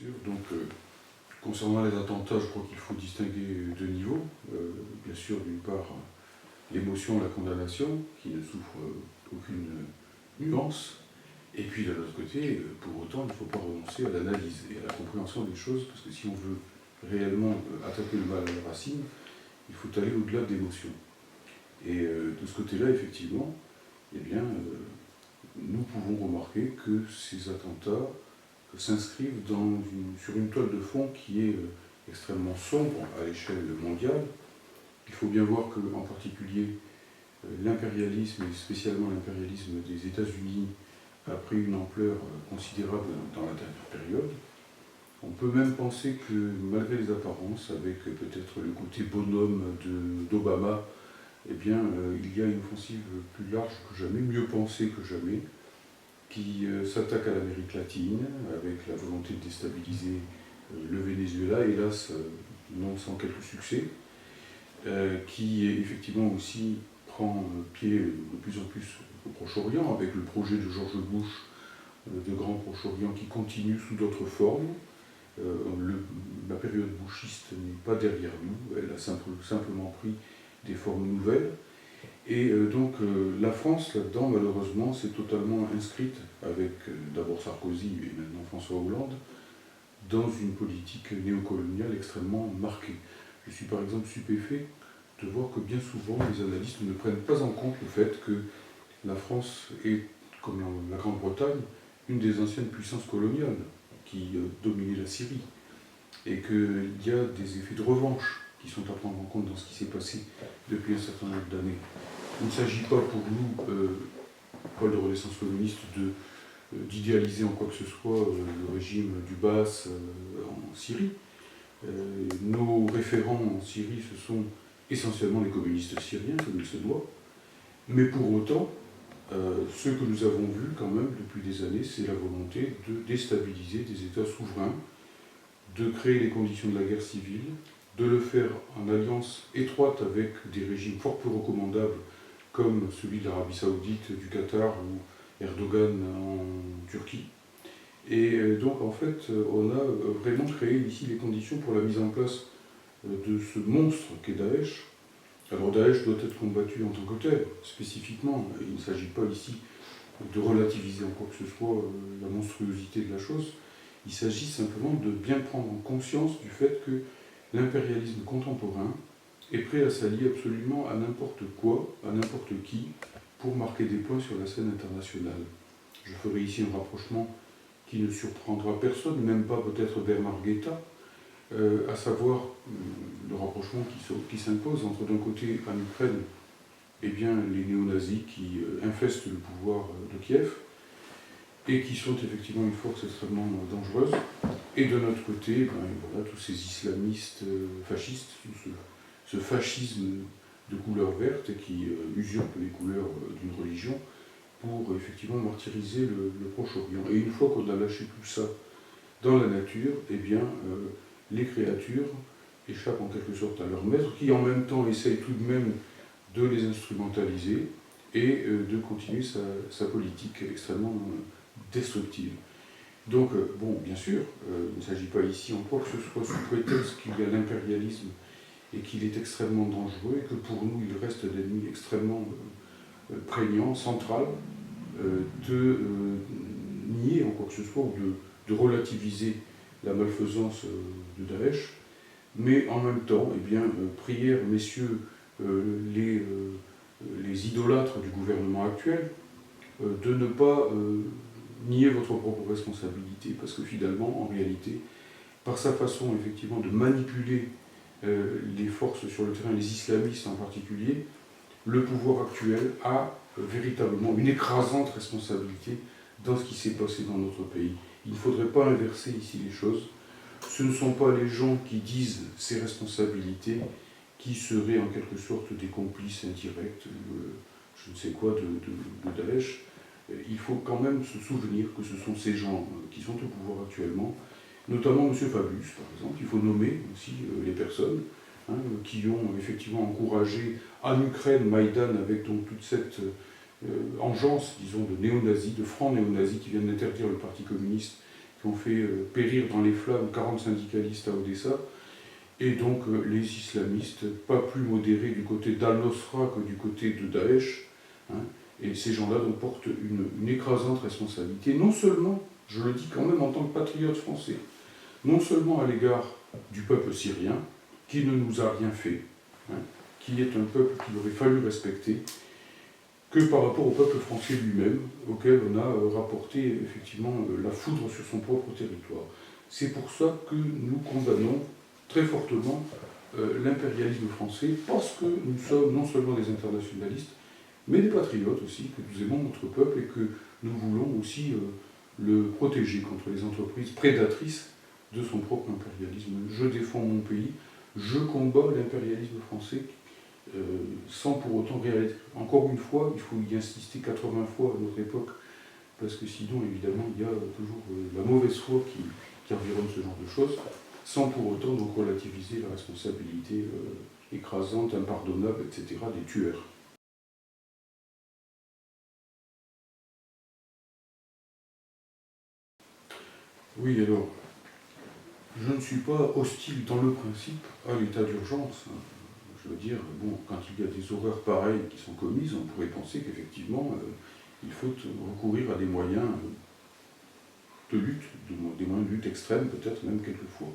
sûr. Donc, concernant les attentats, je crois qu'il faut distinguer deux niveaux. Bien sûr, d'une part, l'émotion, la condamnation, qui ne souffre aucune nuance. Et puis, de l'autre côté, pour autant, il ne faut pas renoncer à l'analyse et à la compréhension des choses, parce que si on veut réellement attaquer le mal à la racine, il faut aller au-delà de l'émotion. Et de ce côté-là, effectivement, eh bien, nous pouvons remarquer que ces attentats s'inscrivent sur une toile de fond qui est extrêmement sombre à l'échelle mondiale. Il faut bien voir qu'en particulier, l'impérialisme, et spécialement l'impérialisme des États-Unis, a pris une ampleur considérable dans la dernière période. On peut même penser que, malgré les apparences, avec peut-être le côté bonhomme d'Obama, eh bien, il y a une offensive plus large que jamais, mieux pensée que jamais, qui s'attaque à l'Amérique latine, avec la volonté de déstabiliser le Venezuela, hélas, non sans quelques succès, qui effectivement aussi prend pied de plus en plus au Proche-Orient, avec le projet de George Bush de Grand Proche-Orient qui continue sous d'autres formes. La période bushiste n'est pas derrière nous, elle a simplement pris des formes nouvelles. Et donc la France, là-dedans, malheureusement, s'est totalement inscrite, avec d'abord Sarkozy et maintenant François Hollande, dans une politique néocoloniale extrêmement marquée. Je suis par exemple stupéfait de voir que bien souvent les analystes ne prennent pas en compte le fait que la France est, comme la Grande-Bretagne, une des anciennes puissances coloniales qui dominait la Syrie, et qu'il y a des effets de revanche qui sont à prendre en compte dans ce qui s'est passé depuis un certain nombre d'années. Il ne s'agit pas pour nous, Pôle de Renaissance communiste, d'idéaliser en quoi que ce soit le régime du Baas en Syrie. Nos référents en Syrie, ce sont essentiellement les communistes syriens, comme il se doit. Mais pour autant, ce que nous avons vu quand même depuis des années, c'est la volonté de déstabiliser des États souverains, de créer les conditions de la guerre civile, de le faire en alliance étroite avec des régimes fort peu recommandables, comme celui de l'Arabie Saoudite, du Qatar ou Erdogan en Turquie. Et donc en fait, on a vraiment créé ici les conditions pour la mise en place de ce monstre qu'est Daesh. Alors Daesh doit être combattu en tant que tel, spécifiquement. Il ne s'agit pas ici de relativiser en quoi que ce soit la monstruosité de la chose. Il s'agit simplement de bien prendre conscience du fait que l'impérialisme contemporain est prêt à s'allier absolument à n'importe quoi, à n'importe qui, pour marquer des points sur la scène internationale. Je ferai ici un rapprochement qui ne surprendra personne, même pas peut-être Bernard Guetta, à savoir le rapprochement qui s'impose entre d'un côté en Ukraine, eh bien, les néo-nazis qui infestent le pouvoir de Kiev et qui sont effectivement une force extrêmement dangereuse, et de notre côté, voilà, tous ces islamistes fascistes, ce fascisme de couleur verte qui usurpe les couleurs d'une religion pour effectivement martyriser le Proche-Orient. Et une fois qu'on a lâché tout ça dans la nature, eh bien, les créatures échappent en quelque sorte à leur maître, qui en même temps essaye tout de même de les instrumentaliser et de continuer sa politique extrêmement destructive. Donc, bon, bien sûr, il ne s'agit pas ici en quoi que ce soit sous prétexte qu'il y a l'impérialisme et qu'il est extrêmement dangereux, et que pour nous, il reste un ennemi extrêmement prégnant, central, de nier en quoi que ce soit, ou de relativiser la malfaisance de Daesh, mais en même temps, eh bien, prière, messieurs, les idolâtres du gouvernement actuel, de ne pas nier votre propre responsabilité, parce que finalement, en réalité, par sa façon effectivement de manipuler les forces sur le terrain, les islamistes en particulier, le pouvoir actuel a véritablement une écrasante responsabilité dans ce qui s'est passé dans notre pays. Il ne faudrait pas inverser ici les choses. Ce ne sont pas les gens qui disent ces responsabilités qui seraient en quelque sorte des complices indirects, je ne sais quoi, de Daesh. Il faut quand même se souvenir que ce sont ces gens qui sont au pouvoir actuellement, notamment M. Fabius, par exemple. Il faut nommer aussi les personnes qui ont effectivement encouragé en Ukraine Maïdan, avec donc toute cette engeance, disons, de néo-nazis, de francs néo-nazis qui viennent d'interdire le Parti communiste qui ont fait périr dans les flammes 40 syndicalistes à Odessa, et donc les islamistes, pas plus modérés du côté d'Al-Nosra que du côté de Daesh, hein, et ces gens-là donc portent une écrasante responsabilité, non seulement, je le dis quand même en tant que patriote français, non seulement à l'égard du peuple syrien, qui ne nous a rien fait, hein, qui est un peuple qu'il aurait fallu respecter, que par rapport au peuple français lui-même, auquel on a rapporté effectivement la foudre sur son propre territoire. C'est pour ça que nous condamnons très fortement l'impérialisme français, parce que nous sommes non seulement des internationalistes, mais des patriotes aussi, que nous aimons notre peuple et que nous voulons aussi le protéger contre les entreprises prédatrices de son propre impérialisme. Je défends mon pays, je combats l'impérialisme français sans pour autant réaliser. Encore une fois, il faut y insister 80 fois à notre époque, parce que sinon, évidemment, il y a toujours la mauvaise foi qui environne ce genre de choses, sans pour autant donc relativiser la responsabilité écrasante, impardonnable, etc. des tueurs. Oui, alors, je ne suis pas hostile dans le principe à l'état d'urgence. Je veux dire, bon, quand il y a des horreurs pareilles qui sont commises, on pourrait penser qu'effectivement, il faut recourir à des moyens de lutte, des moyens de lutte extrêmes, peut-être même quelquefois.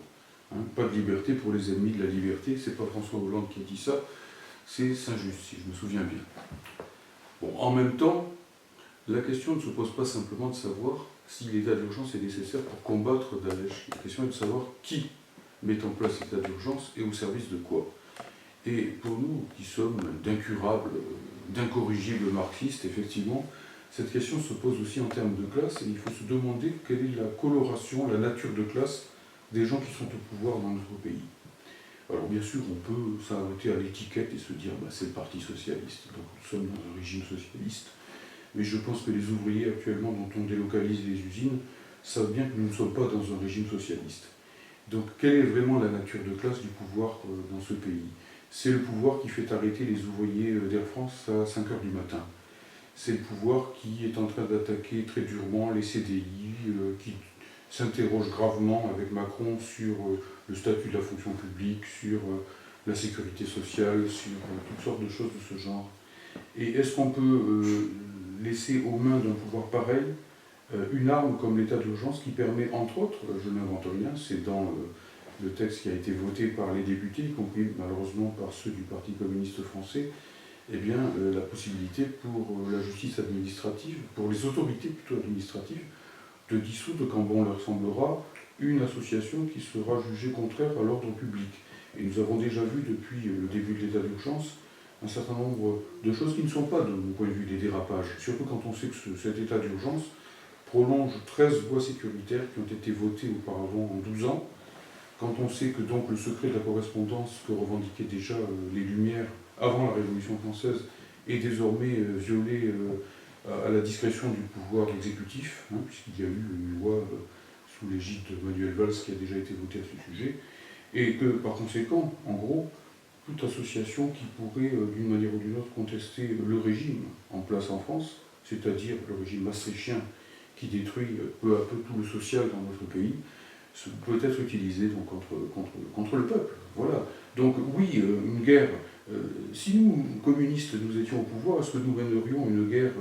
Hein, pas de liberté pour les ennemis de la liberté, c'est pas François Hollande qui a dit ça, c'est Saint-Just, si je me souviens bien. Bon, en même temps, la question ne se pose pas simplement de savoir si l'état d'urgence est nécessaire pour combattre Daesh. La question est de savoir qui met en place l'état d'urgence et au service de quoi. Et pour nous, qui sommes d'incurables, d'incorrigibles marxistes, effectivement, cette question se pose aussi en termes de classe, et il faut se demander quelle est la coloration, la nature de classe des gens qui sont au pouvoir dans notre pays. Alors bien sûr, on peut s'arrêter à l'étiquette et se dire bah, c'est le Parti Socialiste, donc nous sommes dans un régime socialiste, mais je pense que les ouvriers actuellement dont on délocalise les usines savent bien que nous ne sommes pas dans un régime socialiste. Donc quelle est vraiment la nature de classe du pouvoir dans ce pays? C'est le pouvoir qui fait arrêter les ouvriers d'Air France à 5 h du matin. C'est le pouvoir qui est en train d'attaquer très durement les CDI, qui s'interroge gravement avec Macron sur le statut de la fonction publique, sur la sécurité sociale, sur toutes sortes de choses de ce genre. Et est-ce qu'on peut laisser aux mains d'un pouvoir pareil une arme comme l'état d'urgence qui permet, entre autres, je n'invente rien, c'est dans le texte qui a été voté par les députés, y compris malheureusement par ceux du Parti communiste français, eh bien, la possibilité pour la justice administrative, pour les autorités plutôt administratives, de dissoudre, quand bon leur semblera, une association qui sera jugée contraire à l'ordre public. Et nous avons déjà vu depuis le début de l'état d'urgence un certain nombre de choses qui ne sont pas, de mon point de vue, des dérapages. Surtout quand on sait que cet état d'urgence prolonge 13 lois sécuritaires qui ont été votées auparavant en 12 ans. Quand on sait que donc le secret de la correspondance que revendiquaient déjà les Lumières avant la Révolution française est désormais violé à la discrétion du pouvoir exécutif, hein, puisqu'il y a eu une loi sous l'égide de Manuel Valls qui a déjà été votée à ce sujet, et que par conséquent, en gros, toute association qui pourrait d'une manière ou d'une autre contester le régime en place en France, c'est-à-dire le régime maastrichtien qui détruit peu à peu tout le social dans notre pays, peut être utilisée donc, contre le peuple. Voilà. Donc oui, une guerre. Si nous, communistes, nous étions au pouvoir, est-ce que nous mènerions une guerre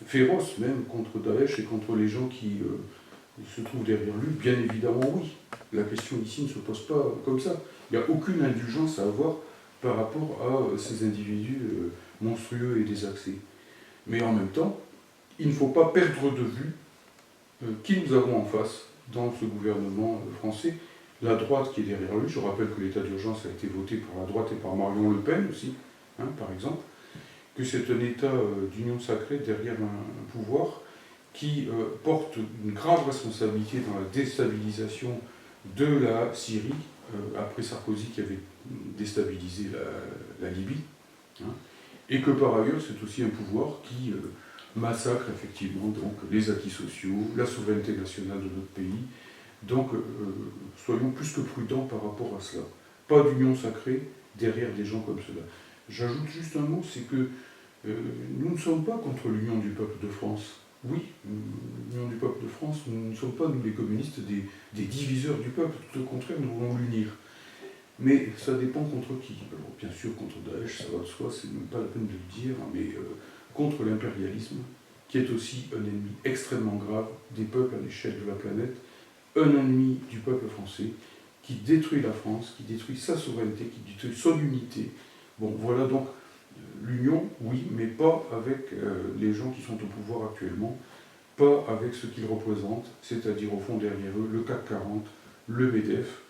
féroce même contre Daesh et contre les gens qui se trouvent derrière lui? Bien évidemment oui. La question ici ne se pose pas comme ça. Il n'y a aucune indulgence à avoir par rapport à ces individus monstrueux et désaxés. Mais en même temps, il ne faut pas perdre de vue qui nous avons en face dans ce gouvernement français. La droite qui est derrière lui, je rappelle que l'état d'urgence a été voté par la droite et par Marion Le Pen aussi, hein, par exemple, que c'est un état d'union sacrée derrière un pouvoir qui porte une grave responsabilité dans la déstabilisation de la Syrie, après Sarkozy qui avait déstabilisé la Libye, hein, et que par ailleurs c'est aussi un pouvoir qui massacre effectivement donc, les acquis sociaux, la souveraineté nationale de notre pays. Donc soyons plus que prudents par rapport à cela. Pas d'union sacrée derrière des gens comme cela. J'ajoute juste un mot, c'est que nous ne sommes pas contre l'union du peuple de France. oui, l'Union du peuple de France, nous ne sommes pas, nous les communistes, des diviseurs du peuple, tout au contraire, nous voulons l'unir. Mais ça dépend contre qui. Alors, bien sûr, contre Daesh, ça va de soi, c'est même pas la peine de le dire, mais contre l'impérialisme, qui est aussi un ennemi extrêmement grave des peuples à l'échelle de la planète, un ennemi du peuple français, qui détruit la France, qui détruit sa souveraineté, qui détruit son unité. Bon, voilà donc l'union, oui, mais pas avec les gens qui sont au pouvoir actuellement, pas avec ce qu'ils représentent, c'est-à-dire au fond derrière eux le CAC 40, le MEDEF,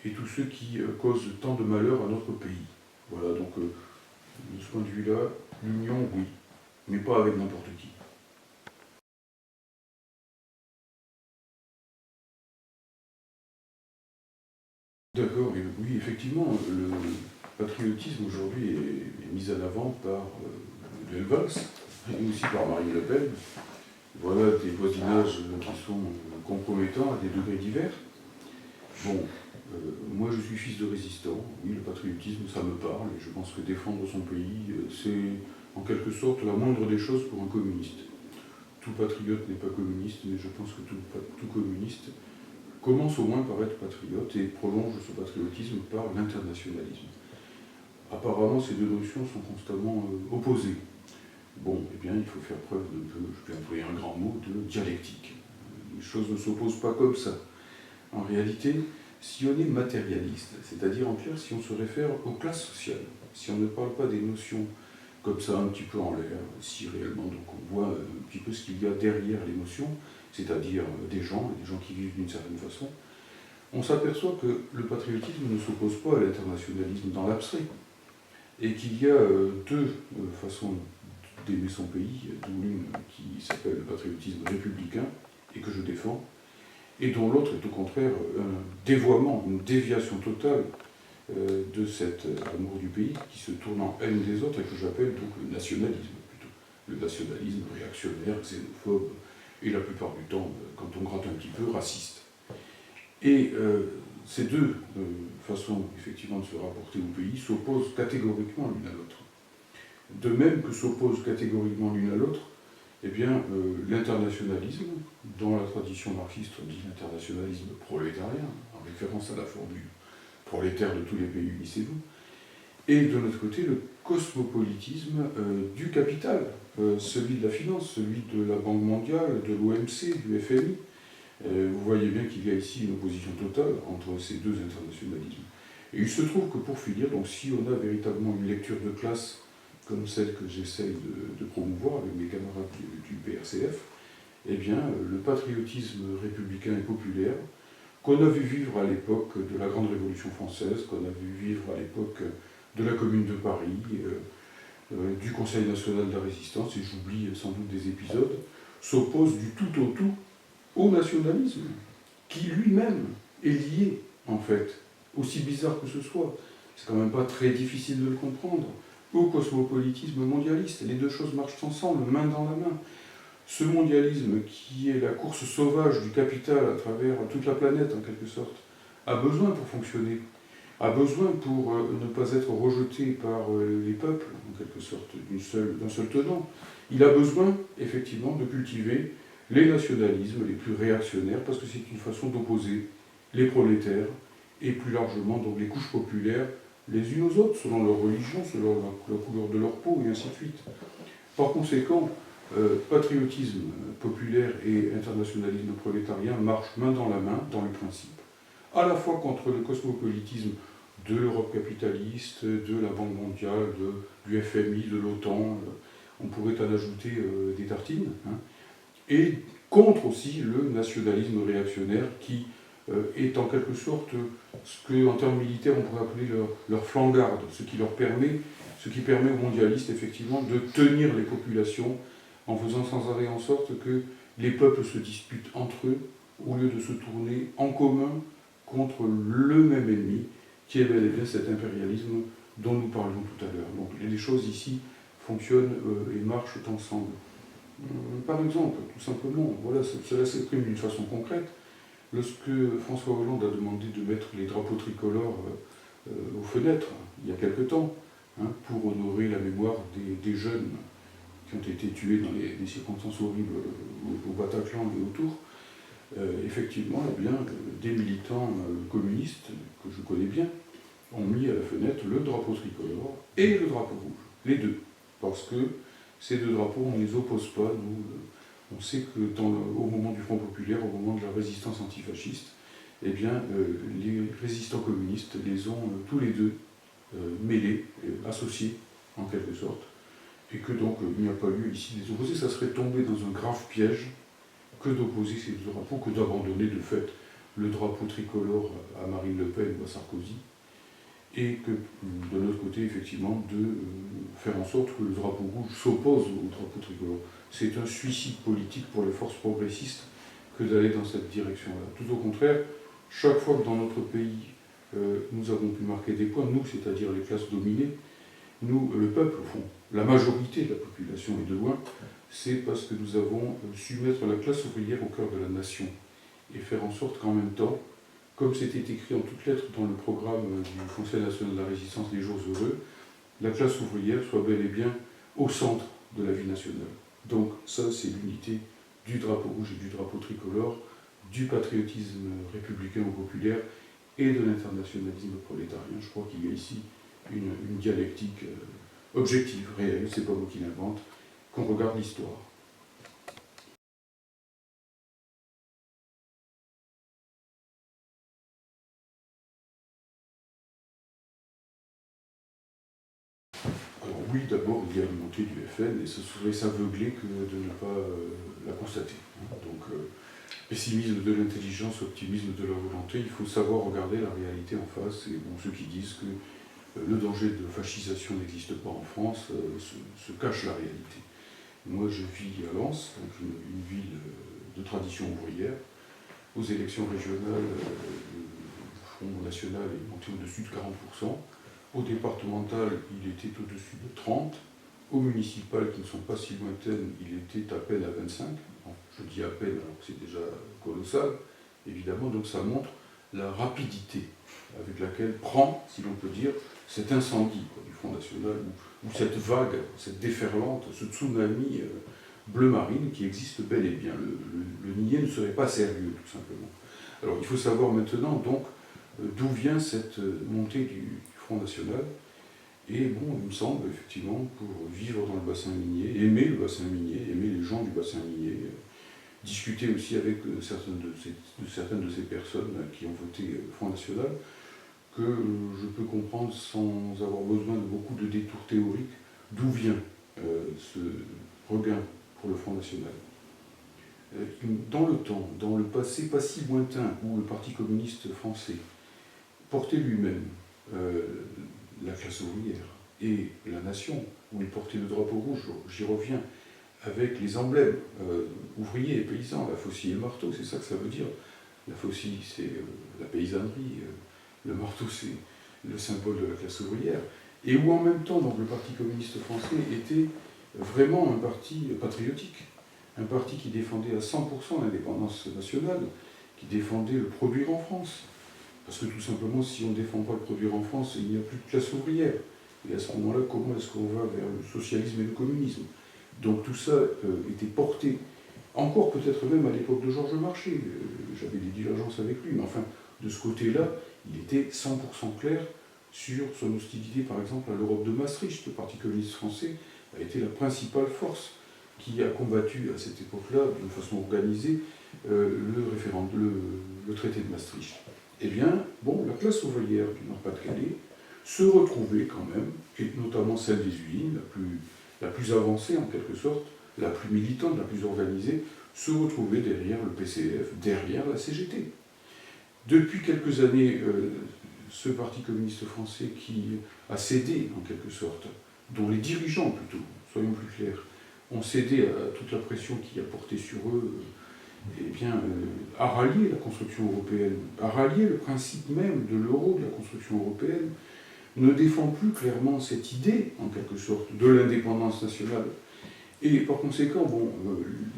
et tous ceux qui causent tant de malheur à notre pays. Voilà, donc de ce point de vue-là, l'union, oui, mais pas avec n'importe qui. D'accord, oui, effectivement, le patriotisme aujourd'hui est mis en avant par Manuel Valls, et aussi par Marine Le Pen. Voilà des voisinages qui sont compromettants à des degrés divers. Bon, moi je suis fils de résistant, oui, le patriotisme ça me parle, et je pense que défendre son pays, c'est en quelque sorte la moindre des choses pour un communiste. Tout patriote n'est pas communiste, mais je pense que tout communiste commence au moins par être patriote et prolonge ce patriotisme par l'internationalisme. Apparemment, ces deux notions sont constamment opposées. Bon, eh bien, il faut faire preuve je vais employer un grand mot, de dialectique. Les choses ne s'opposent pas comme ça. En réalité, si on est matérialiste, c'est-à-dire en clair, si on se réfère aux classes sociales, si on ne parle pas des notions comme ça un petit peu en l'air, si réellement donc on voit un petit peu ce qu'il y a derrière l'émotion, c'est-à-dire des gens qui vivent d'une certaine façon, on s'aperçoit que le patriotisme ne s'oppose pas à l'internationalisme dans l'abstrait, et qu'il y a deux façons d'aimer son pays, dont l'une qui s'appelle le patriotisme républicain, et que je défends, et dont l'autre est au contraire un dévoiement, une déviation totale de cet amour du pays qui se tourne en haine des autres et que j'appelle donc le nationalisme plutôt. Le nationalisme réactionnaire, xénophobe, et la plupart du temps, quand on gratte un petit peu, raciste. Et ces deux façons effectivement de se rapporter au pays s'opposent catégoriquement l'une à l'autre. De même que s'opposent catégoriquement l'une à l'autre, eh bien, l'internationalisme, dont la tradition marxiste dit l'internationalisme prolétarien, en référence à la formule prolétaire de tous les pays, unissez-vous, et de l'autre côté, le cosmopolitisme du capital, celui de la finance, celui de la Banque mondiale, de l'OMC, du FMI. Vous voyez bien qu'il y a ici une opposition totale entre ces deux internationalismes. Et il se trouve que pour finir, donc si on a véritablement une lecture de classe comme celle que j'essaye de promouvoir avec mes camarades du PRCF, eh bien, le patriotisme républicain et populaire, qu'on a vu vivre à l'époque de la Grande Révolution française, qu'on a vu vivre à l'époque de la Commune de Paris, du Conseil national de la Résistance, et j'oublie sans doute des épisodes, s'oppose du tout au tout au nationalisme, qui lui-même est lié, en fait, aussi bizarre que ce soit, c'est quand même pas très difficile de le comprendre, au cosmopolitisme mondialiste. Les deux choses marchent ensemble, main dans la main. Ce mondialisme, qui est la course sauvage du capital à travers toute la planète, en quelque sorte, a besoin pour fonctionner, a besoin pour ne pas être rejeté par les peuples, en quelque sorte, d'un seul tenant. Il a besoin, effectivement, de cultiver les nationalismes les plus réactionnaires, parce que c'est une façon d'opposer les prolétaires, et plus largement donc les couches populaires, les unes aux autres, selon leur religion, selon la couleur de leur peau, et ainsi de suite. Par conséquent, patriotisme populaire et internationalisme prolétarien marchent main dans la main dans les principes, à la fois contre le cosmopolitisme de l'Europe capitaliste, de la Banque mondiale, du FMI, de l'OTAN, on pourrait en ajouter des tartines, hein, et contre aussi le nationalisme réactionnaire qui est en quelque sorte ce qu'en termes militaires on pourrait appeler leur flanc-garde, ce qui permet aux mondialistes effectivement de tenir les populations en faisant sans arrêt en sorte que les peuples se disputent entre eux au lieu de se tourner en commun contre le même ennemi qui est bel et bien cet impérialisme dont nous parlions tout à l'heure. Donc les choses ici fonctionnent et marchent ensemble. Par exemple, tout simplement, voilà, cela s'exprime d'une façon concrète. Lorsque François Hollande a demandé de mettre les drapeaux tricolores aux fenêtres, il y a quelque temps, hein, pour honorer la mémoire des jeunes qui ont été tués dans des circonstances horribles au Bataclan et autour, effectivement, eh bien, des militants communistes, que je connais bien, ont mis à la fenêtre le drapeau tricolore et le drapeau rouge, les deux. Parce que ces deux drapeaux, on ne les oppose pas. Nous, on sait que au moment du Front populaire, au moment de la résistance antifasciste, eh bien, les résistants communistes les ont tous les deux mêlés, associés en quelque sorte, et que donc il n'y a pas lieu ici de les opposer. Ça serait tomber dans un grave piège que d'opposer ces deux drapeaux, que d'abandonner de fait le drapeau tricolore à Marine Le Pen ou à Sarkozy, et que de l'autre côté, effectivement, de faire en sorte que le drapeau rouge s'oppose au drapeau tricolore. C'est un suicide politique pour les forces progressistes que d'aller dans cette direction-là. Tout au contraire, chaque fois que dans notre pays, nous avons pu marquer des points, nous, c'est-à-dire les classes dominées, nous, le peuple, au fond, la majorité de la population est de loin, c'est parce que nous avons su mettre la classe ouvrière au cœur de la nation et faire en sorte qu'en même temps, comme c'était écrit en toutes lettres dans le programme du Conseil national de la résistance des jours heureux, la classe ouvrière soit bel et bien au centre de la vie nationale. Donc ça, c'est l'unité du drapeau rouge et du drapeau tricolore, du patriotisme républicain ou populaire et de l'internationalisme prolétarien. Je crois qu'il y a ici une dialectique objective, réelle, c'est pas moi qui l'invente, qu'on regarde l'histoire. Alors oui, d'abord, il y a une montée du FN, et ce serait s'aveugler que de ne pas la constater. Donc, pessimisme de l'intelligence, optimisme de la volonté, il faut savoir regarder la réalité en face, et bon, ceux qui disent que le danger de fascisation n'existe pas en France, se cache la réalité. Moi, je vis à Lens, donc une ville de tradition ouvrière. Aux élections régionales, le Front National est monté au-dessus de 40%. Au départemental, il était au-dessus de 30%. Aux municipales, qui ne sont pas si lointaines, il était à peine à 25%. Bon, je dis à peine, alors que c'est déjà colossal, évidemment. Donc ça montre la rapidité avec laquelle prend, si l'on peut dire, cet incendie du Front National, ou cette vague, cette déferlante, ce tsunami bleu marine qui existe bel et bien. Le nier ne serait pas sérieux, tout simplement. Alors il faut savoir maintenant donc d'où vient cette montée du Front National. Et bon, il me semble effectivement, pour vivre dans le bassin minier, aimer le bassin minier, aimer les gens du bassin minier, discuter aussi avec certaines de ces personnes qui ont voté Front National, que je peux comprendre sans avoir besoin de beaucoup de détours théoriques d'où vient ce regain pour le Front National. Dans le temps, dans le passé pas si lointain, où le Parti communiste français portait lui-même la classe ouvrière et la nation, où il portait le drapeau rouge, j'y reviens, avec les emblèmes ouvriers et paysans, la faucille et le marteau, c'est ça que ça veut dire. La faucille, c'est la paysannerie, le marteau, c'est le symbole de la classe ouvrière. Et où en même temps, donc, le Parti communiste français était vraiment un parti patriotique, un parti qui défendait à 100% l'indépendance nationale, qui défendait le produire en France. Parce que tout simplement, si on ne défend pas le produire en France, il n'y a plus de classe ouvrière. Et à ce moment-là, comment est-ce qu'on va vers le socialisme et le communisme? Donc tout ça était porté, encore peut-être même à l'époque de Georges Marchais, j'avais des divergences avec lui, mais enfin, de ce côté-là, il était 100% clair sur son hostilité, par exemple, à l'Europe de Maastricht. Le Parti communiste français a été la principale force qui a combattu à cette époque-là, de façon organisée, le traité de Maastricht. Eh bien, bon, la classe ouvrière du Nord-Pas-de-Calais se retrouvait quand même, et notamment celle des usines, la plus avancée en quelque sorte, la plus militante, la plus organisée, se retrouvait derrière le PCF, derrière la CGT. Depuis quelques années, ce Parti communiste français qui a cédé en quelque sorte, dont les dirigeants plutôt, soyons plus clairs, ont cédé à toute la pression qui a porté sur eux, eh bien, a rallié la construction européenne, a rallié le principe même de l'euro, de la construction européenne, ne défend plus clairement cette idée, en quelque sorte, de l'indépendance nationale. Et par conséquent, bon,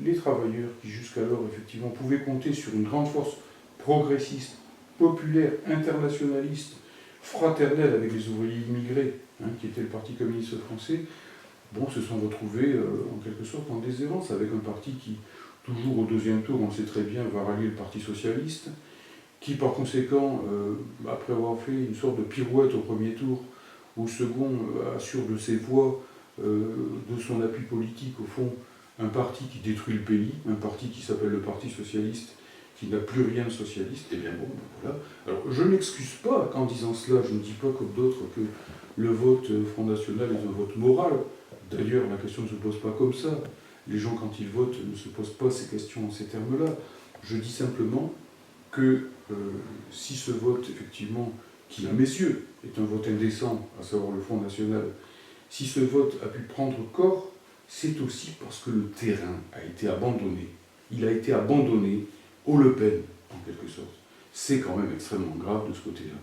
les travailleurs qui jusqu'alors, effectivement, pouvaient compter sur une grande force progressiste, populaire, internationaliste, fraternelle avec les ouvriers immigrés, qui était le Parti communiste français, bon, se sont retrouvés en quelque sorte en déshérence avec un parti qui, toujours au deuxième tour, on le sait très bien, va rallier le Parti socialiste, qui par conséquent, après avoir fait une sorte de pirouette au premier tour, au second assure de ses voix, de son appui politique, au fond, un parti qui détruit le pays, un parti qui s'appelle le Parti socialiste, qui n'a plus rien de socialiste, et bien bon, voilà. Alors je n'excuse pas qu'en disant cela, je ne dis pas comme d'autres que le vote Front National est un vote moral. D'ailleurs, la question ne se pose pas comme ça. Les gens, quand ils votent, ne se posent pas ces questions en ces termes-là. Je dis simplement que si ce vote, effectivement, qui à mes yeux est un vote indécent, à savoir le Front National, si ce vote a pu prendre corps, c'est aussi parce que le terrain a été abandonné. Il a été abandonné au Le Pen, en quelque sorte. C'est quand même extrêmement grave de ce côté-là.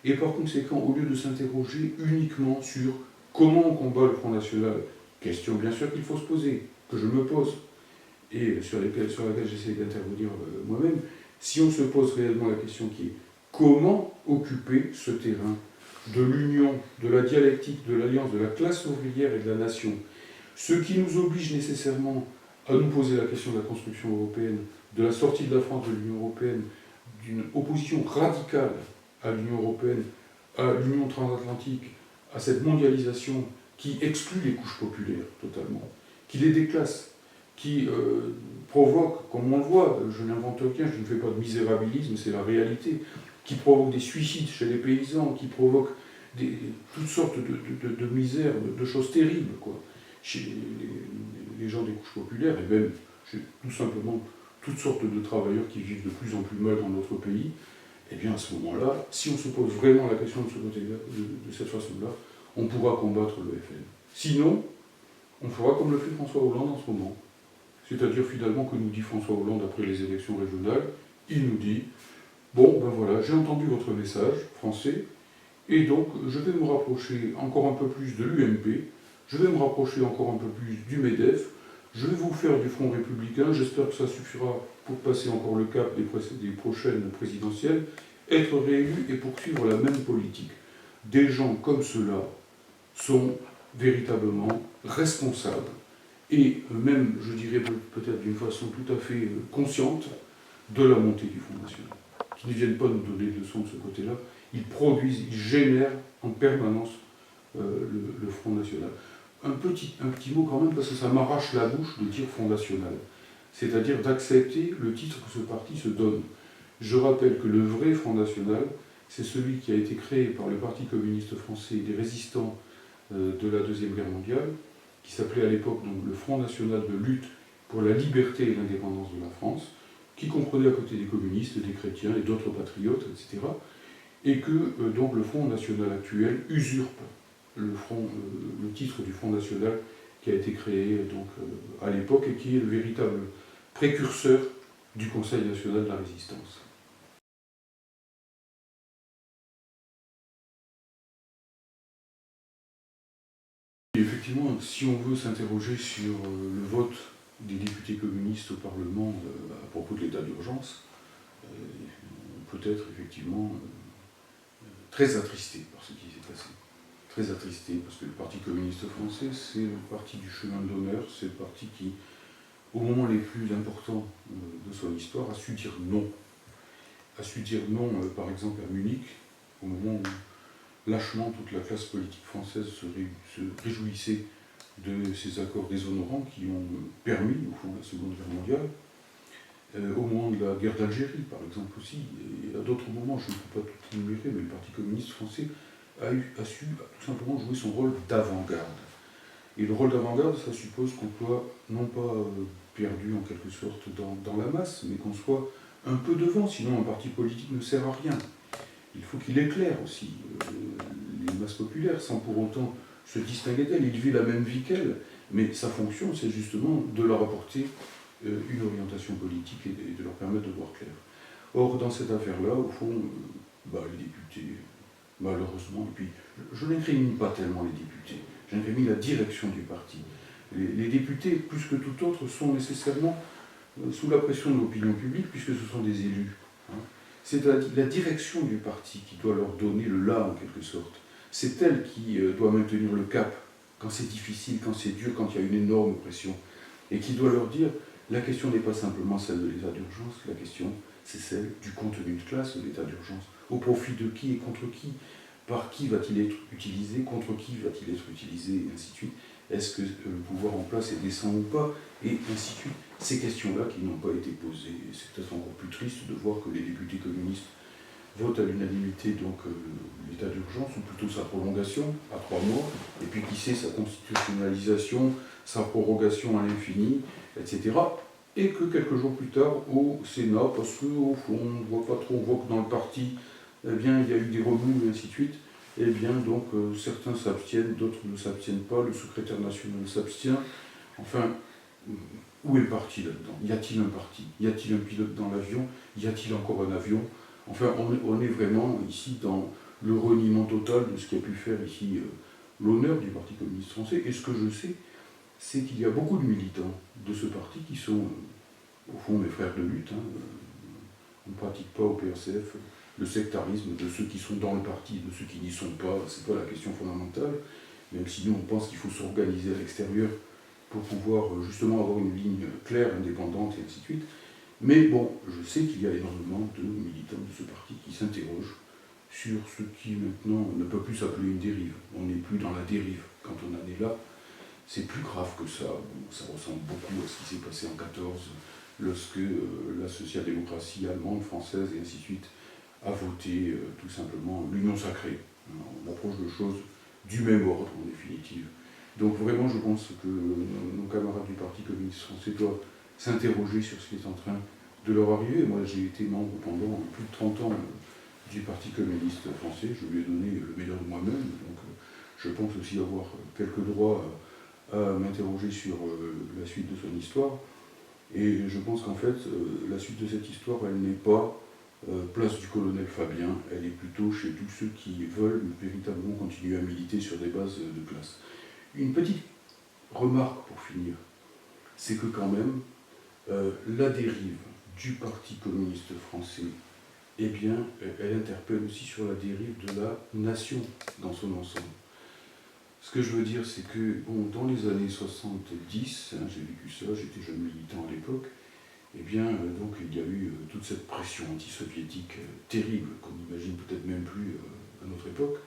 Et par conséquent, au lieu de s'interroger uniquement sur comment on combat le Front National, question bien sûr qu'il faut se poser, que je me pose, et sur laquelle j'essaie d'intervenir moi-même, si on se pose réellement la question qui est comment occuper ce terrain de l'union, de la dialectique, de l'alliance de la classe ouvrière et de la nation, ce qui nous oblige nécessairement à nous poser la question de la construction européenne, de la sortie de la France de l'Union européenne, d'une opposition radicale à l'Union européenne, à l'Union transatlantique, à cette mondialisation qui exclut les couches populaires totalement, qui les déclasse, qui provoque, comme on le voit, je n'invente rien, je ne fais pas de misérabilisme, c'est la réalité, qui provoque des suicides chez les paysans, qui provoque toutes sortes de misères, de choses terribles, quoi, chez les gens des couches populaires, et même chez tout simplement toutes sortes de travailleurs qui vivent de plus en plus mal dans notre pays. Et bien à ce moment-là, si on se pose vraiment la question de ce côté-là, de cette façon-là, on pourra combattre le FN. Sinon, on fera comme le fait François Hollande en ce moment. C'est-à-dire finalement que nous dit François Hollande après les élections régionales, il nous dit « Bon, ben voilà, j'ai entendu votre message français, et donc je vais me rapprocher encore un peu plus de l'UMP, je vais me rapprocher encore un peu plus du MEDEF, je vais vous faire du Front républicain, j'espère que ça suffira pour passer encore le cap des prochaines présidentielles, être réélu et poursuivre la même politique. » Des gens comme ceux-là sont véritablement responsables, et même, je dirais peut-être d'une façon tout à fait consciente, de la montée du Front National. Qui ne viennent pas nous donner de leçons de ce côté-là, ils produisent, ils génèrent en permanence le Front National. Un petit mot quand même, parce que ça m'arrache la bouche de dire Front National, c'est-à-dire d'accepter le titre que ce parti se donne. Je rappelle que le vrai Front National, c'est celui qui a été créé par le Parti communiste français et des résistants de la Deuxième Guerre mondiale, qui s'appelait à l'époque donc le Front National de lutte pour la liberté et l'indépendance de la France, qui comprenait à côté des communistes, des chrétiens et d'autres patriotes, etc. Et que donc le Front National actuel usurpe le titre du Front National qui a été créé donc, à l'époque et qui est le véritable précurseur du Conseil national de la résistance. Et effectivement, si on veut s'interroger sur le vote des députés communistes au Parlement à propos de l'état d'urgence, on peut être effectivement très attristé par ce qui s'est passé. Très attristé, parce que le Parti communiste français, c'est le parti du chemin d'honneur, c'est le parti qui, au moment les plus importants de son histoire, a su dire non. A su dire non, par exemple, à Munich, au moment où lâchement toute la classe politique française se réjouissait de ces accords déshonorants qui ont permis, au fond, la Seconde Guerre mondiale. Au moment de la guerre d'Algérie, par exemple aussi, et à d'autres moments, je ne peux pas tout énumérer, mais le Parti communiste français a su tout simplement jouer son rôle d'avant-garde. Et le rôle d'avant-garde, ça suppose qu'on soit non pas perdu en quelque sorte dans la masse, mais qu'on soit un peu devant, sinon un parti politique ne sert à rien. Il faut qu'il éclaire aussi les masses populaires, sans pour autant se distinguer d'elles. Il vit la même vie qu'elles, mais sa fonction, c'est justement de leur apporter une orientation politique et de leur permettre de voir clair. Or, dans cette affaire-là, au fond, les députés, malheureusement, et puis je n'incrimine pas tellement les députés, j'incrimine la direction du parti. Les députés, plus que tout autre, sont nécessairement sous la pression de l'opinion publique, puisque ce sont des élus. C'est la direction du parti qui doit leur donner le là, en quelque sorte. C'est elle qui doit maintenir le cap quand c'est difficile, quand c'est dur, quand il y a une énorme pression, et qui doit leur dire, la question n'est pas simplement celle de l'état d'urgence, la question c'est celle du contenu de classe de l'état d'urgence. Au profit de qui et contre qui? Par qui va-t-il être utilisé? Contre qui va-t-il être utilisé? Et ainsi de suite. Est-ce que le pouvoir en place est décent ou pas? Et ainsi de suite. Ces questions-là qui n'ont pas été posées. C'est peut-être encore plus triste de voir que les députés communistes votent à l'unanimité donc l'état d'urgence, ou plutôt sa prolongation à 3 mois, et puis qui sait sa constitutionnalisation, sa prorogation à l'infini, etc. Et que quelques jours plus tard, au Sénat, parce qu'au fond, on ne voit pas trop, on voit que dans le parti, eh bien, il y a eu des remous, et ainsi de suite, eh bien, donc, certains s'abstiennent, d'autres ne s'abstiennent pas, le secrétaire national s'abstient. Enfin, où est le parti là-dedans? Y a-t-il un parti? Y a-t-il un pilote dans l'avion? Y a-t-il encore un avion? Enfin, on est vraiment ici dans le reniement total de ce qui a pu faire ici l'honneur du Parti communiste français. Et ce que je sais, c'est qu'il y a beaucoup de militants de ce parti qui sont, au fond, mes frères de lutte. On ne pratique pas au PRCF le sectarisme de ceux qui sont dans le parti et de ceux qui n'y sont pas. Ce n'est pas la question fondamentale, même si nous, on pense qu'il faut s'organiser à l'extérieur pour pouvoir justement avoir une ligne claire, indépendante, et ainsi de suite. Mais bon, je sais qu'il y a énormément de militants de ce parti qui s'interrogent sur ce qui maintenant ne peut plus s'appeler une dérive. On n'est plus dans la dérive. Quand on en est là, c'est plus grave que ça. Bon, ça ressemble beaucoup à ce qui s'est passé en 1914, lorsque la social-démocratie allemande, française et ainsi de suite a voté tout simplement l'union sacrée. On approche de choses du même ordre, en définitive. Donc vraiment, je pense que nos camarades du Parti communiste français doivent s'interroger sur ce qui est en train de leur arriver. Moi, j'ai été membre pendant plus de 30 ans du Parti communiste français. Je lui ai donné le meilleur de moi-même. Donc, je pense aussi avoir quelques droits à m'interroger sur la suite de son histoire. Et je pense qu'en fait, la suite de cette histoire, elle n'est pas place du colonel Fabien, elle est plutôt chez tous ceux qui veulent véritablement continuer à militer sur des bases de classe. Une petite remarque pour finir, c'est que quand même, la dérive du Parti communiste français, eh bien, elle interpelle aussi sur la dérive de la nation dans son ensemble. Ce que je veux dire, c'est que, bon, dans les années 70, j'ai vécu ça, j'étais jeune militant à l'époque, eh bien, donc il y a eu toute cette pression anti-soviétique terrible, qu'on n'imagine peut-être même plus à notre époque,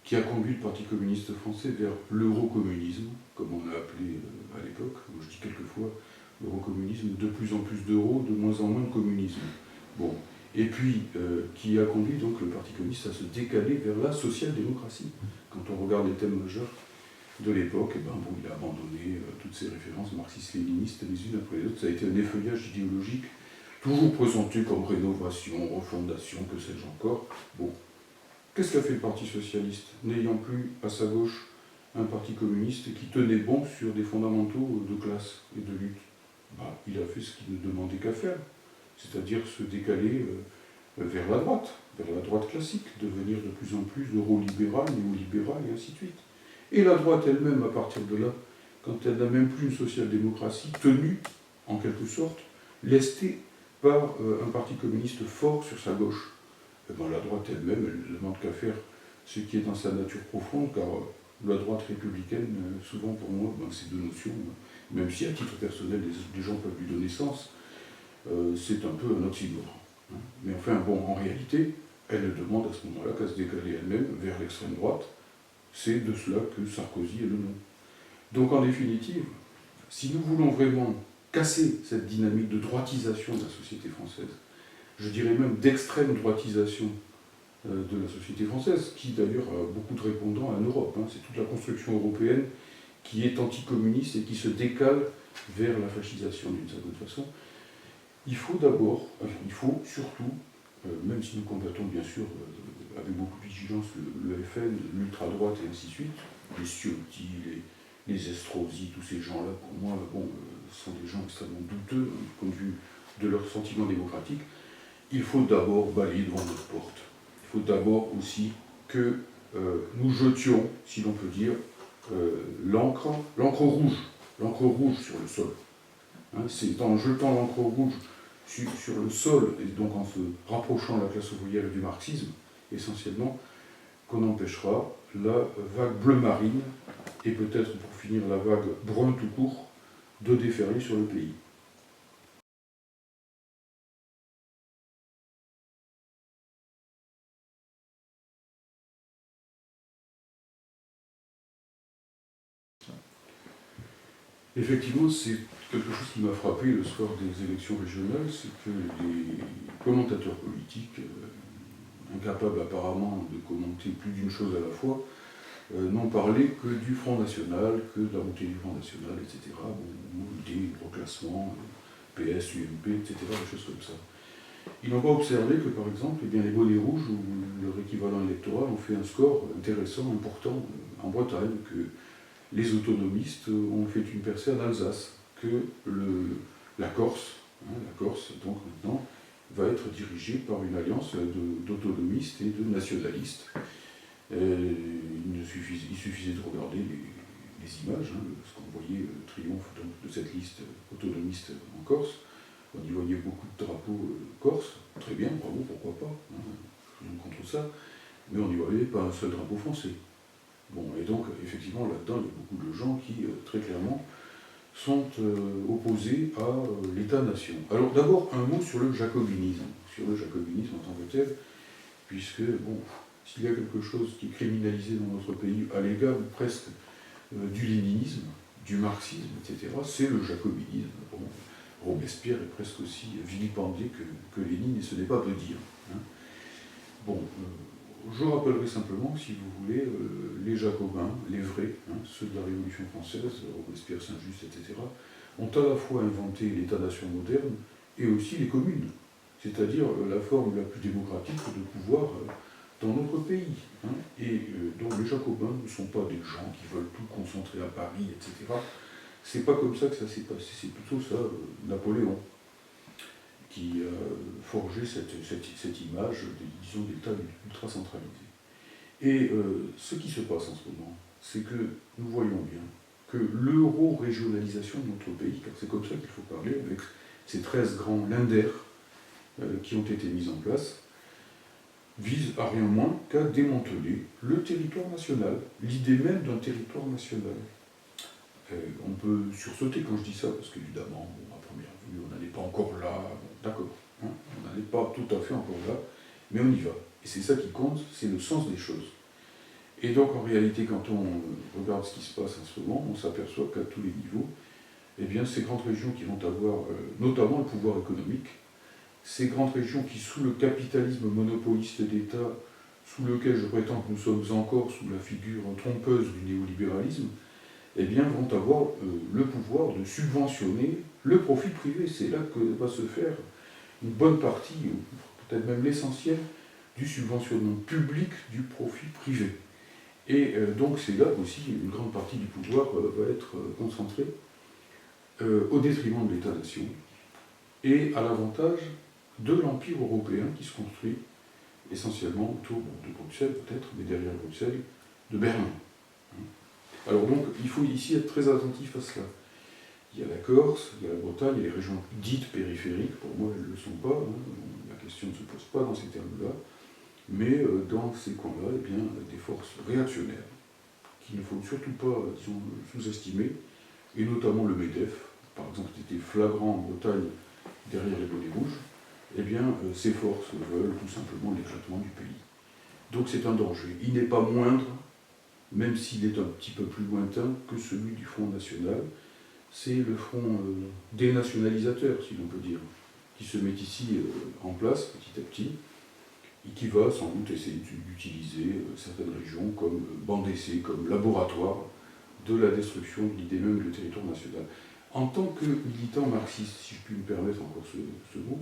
qui a conduit le Parti communiste français vers l'eurocommunisme, comme on l'a appelé à l'époque. Moi, je dis quelquefois l'eurocommunisme, de plus en plus d'euros, de moins en moins de communisme. Bon. Et puis, qui a conduit donc le Parti communiste à se décaler vers la social-démocratie. Quand on regarde les thèmes majeurs de l'époque, eh ben, bon, il a abandonné toutes ces références marxistes-léninistes les unes après les autres. Ça a été un effeuillage idéologique, toujours présenté comme rénovation, refondation, que sais-je encore. Bon. Qu'est-ce qu'a fait le Parti socialiste, n'ayant plus à sa gauche un parti communiste qui tenait bon sur des fondamentaux de classe et de lutte? Il a fait ce qu'il ne demandait qu'à faire, c'est-à-dire se décaler vers la droite classique, devenir de plus en plus eurolibéral, néolibéral et ainsi de suite. Et la droite elle-même, à partir de là, quand elle n'a même plus une social-démocratie tenue, en quelque sorte, lestée par un parti communiste fort sur sa gauche, la droite elle-même, elle ne demande qu'à faire ce qui est dans sa nature profonde, car la droite républicaine, souvent pour moi, ces deux notions, même si à titre personnel, des gens peuvent lui donner sens, c'est un peu un oxymore. Mais enfin, bon, en réalité, elle ne demande à ce moment-là qu'à se décaler elle-même vers l'extrême droite. C'est de cela que Sarkozy est le nom. Donc en définitive, si nous voulons vraiment casser cette dynamique de droitisation de la société française, je dirais même d'extrême droitisation de la société française, qui d'ailleurs a beaucoup de répondants en Europe. C'est toute la construction européenne qui est anticommuniste et qui se décale vers la fascisation d'une certaine façon. Il faut d'abord, il faut surtout, même si nous combattons bien sûr avec beaucoup de vigilance le FN, l'ultra-droite et ainsi de suite, les Ciotti, les Estrosi, tous ces gens-là, pour moi, sont des gens extrêmement douteux du point de vue de leur sentiment démocratique. Il faut d'abord balayer devant notre porte. Il faut d'abord aussi que nous jetions, si l'on peut dire, l'encre rouge sur le sol. C'est en jetant l'encre rouge sur le sol, et donc en se rapprochant de la classe ouvrière et du marxisme, essentiellement, qu'on empêchera la vague bleu marine et peut-être pour finir la vague brun tout court, de déferler sur le pays. Effectivement, c'est quelque chose qui m'a frappé le soir des élections régionales, c'est que les commentateurs politiques, incapables apparemment de commenter plus d'une chose à la fois, n'ont parlé que du Front National, que de la montée du Front National, etc. Bon, des reclassements, PS, UMP, etc., des choses comme ça. Ils n'ont pas observé que, par exemple, eh bien, les bonnets rouges ou leur équivalent électoral ont fait un score intéressant, important en Bretagne, que les autonomistes ont fait une percée en Alsace, que la Corse, donc maintenant, va être dirigée par une alliance d'autonomistes et de nationalistes. Il suffisait de regarder les images, ce qu'on voyait le triomphe donc, de cette liste autonomiste en Corse. On y voyait beaucoup de drapeaux corses, très bien, bravo, pourquoi pas, rien contre ça, mais on n'y voyait pas un seul drapeau français. Bon, et donc, effectivement, là-dedans, il y a beaucoup de gens qui, très clairement, sont opposés à l'État-nation. Alors, d'abord, un mot sur le jacobinisme en tant que tel, puisque, bon, s'il y a quelque chose qui est criminalisé dans notre pays, à l'égard presque du léninisme, du marxisme, etc., c'est le jacobinisme. Bon, Robespierre est presque aussi vilipendé que Lénine, et ce n'est pas peu dire. Bon, je rappellerai simplement, si vous voulez, les Jacobins, les vrais, ceux de la Révolution française, Robespierre, Saint-Just, etc., ont à la fois inventé l'État-nation moderne et aussi les communes, c'est-à-dire la forme la plus démocratique de pouvoir dans notre pays. Et donc les Jacobins ne sont pas des gens qui veulent tout concentrer à Paris, etc. C'est pas comme ça que ça s'est passé, c'est plutôt ça, Napoléon, qui a forgé cette image, disons, d'État ultra centralisé. Et ce qui se passe en ce moment, c'est que nous voyons bien que l'euro-régionalisation de notre pays, car c'est comme ça qu'il faut parler, avec ces 13 grands linders qui ont été mis en place, vise à rien moins qu'à démanteler le territoire national, l'idée même d'un territoire national. On peut sursauter quand je dis ça, parce qu'évidemment, bon, à première vue, on n'en est pas encore là, bon, d'accord, on n'en est pas tout à fait encore là, mais on y va. Et c'est ça qui compte, c'est le sens des choses. Et donc, en réalité, quand on regarde ce qui se passe en ce moment, on s'aperçoit qu'à tous les niveaux, eh bien, ces grandes régions qui vont avoir notamment le pouvoir économique, ces grandes régions qui, sous le capitalisme monopoliste d'État, sous lequel je prétends que nous sommes encore sous la figure trompeuse du néolibéralisme, eh bien, vont avoir le pouvoir de subventionner le profit privé. C'est là que va se faire une bonne partie, ou peut-être même l'essentiel, du subventionnement public du profit privé. Et donc c'est là aussi une grande partie du pouvoir va être concentrée au détriment de l'État-nation et à l'avantage de l'Empire européen qui se construit essentiellement autour de Bruxelles peut-être, mais derrière Bruxelles, de Berlin. Alors donc il faut ici être très attentif à cela. Il y a la Corse, il y a la Bretagne, il y a les régions dites périphériques, pour moi elles ne le sont pas, la question ne se pose pas dans ces termes-là, mais dans ces coins-là, eh bien, des forces réactionnaires, qu'il ne faut surtout pas, disons, sous-estimer, et notamment le MEDEF, par exemple, qui était flagrant en Bretagne derrière les bonnets rouges, eh bien, ces forces veulent tout simplement l'éclatement du pays. Donc c'est un danger. Il n'est pas moindre, même s'il est un petit peu plus lointain que celui du Front National. C'est le front dénationalisateur, si l'on peut dire, qui se met ici en place petit à petit, et qui va sans doute essayer d'utiliser certaines régions comme banc d'essai, comme laboratoire de la destruction de l'idée même du territoire national. En tant que militant marxiste, si je puis me permettre encore ce mot,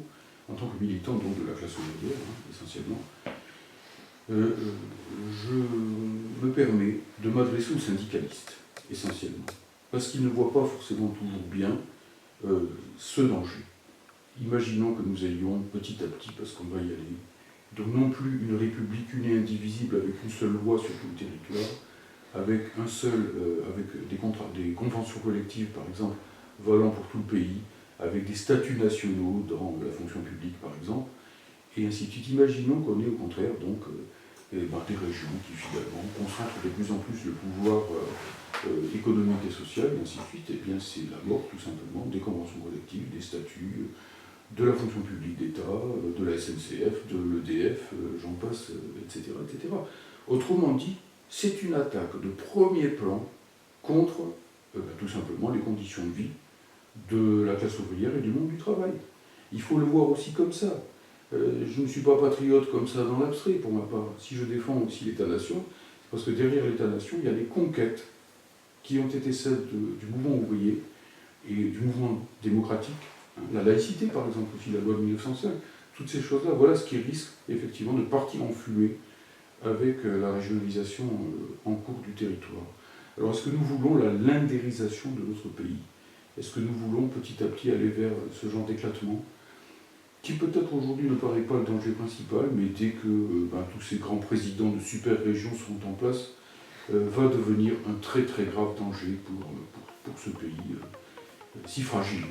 en tant que militant donc, de la classe ouvrière, essentiellement, je me permets de m'adresser aux syndicalistes, essentiellement, parce qu'ils ne voient pas forcément toujours bien ce danger. Imaginons que nous ayons petit à petit, parce qu'on va y aller, donc non plus une république unie et indivisible avec une seule loi sur tout le territoire, avec des conventions collectives par exemple, valant pour tout le pays, avec des statuts nationaux dans la fonction publique par exemple, et ainsi de suite. Imaginons qu'on ait au contraire donc des régions qui finalement concentrent de plus en plus le pouvoir économique et sociale, et ainsi de suite, et bien c'est la mort tout simplement des conventions collectives, des statuts, de la fonction publique d'État, de la SNCF, de l'EDF, j'en passe, etc., etc. Autrement dit, c'est une attaque de premier plan contre tout simplement les conditions de vie de la classe ouvrière et du monde du travail. Il faut le voir aussi comme ça. Je ne suis pas patriote comme ça dans l'abstrait pour ma part. Si je défends aussi l'État-nation, c'est parce que derrière l'État-nation, il y a des conquêtes qui ont été celles du mouvement ouvrier et du mouvement démocratique. La laïcité, par exemple, aussi, la loi de 1905. Toutes ces choses-là, voilà ce qui risque effectivement de partir en fumée avec la régionalisation en cours du territoire. Alors, est-ce que nous voulons la lindérisation de notre pays? Est-ce que nous voulons petit à petit aller vers ce genre d'éclatement qui peut-être aujourd'hui ne paraît pas le danger principal, mais dès que tous ces grands présidents de super-régions seront en place, va devenir un très très grave danger pour ce pays si fragile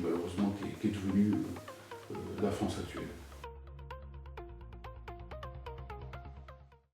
malheureusement qu'est devenue la France actuelle.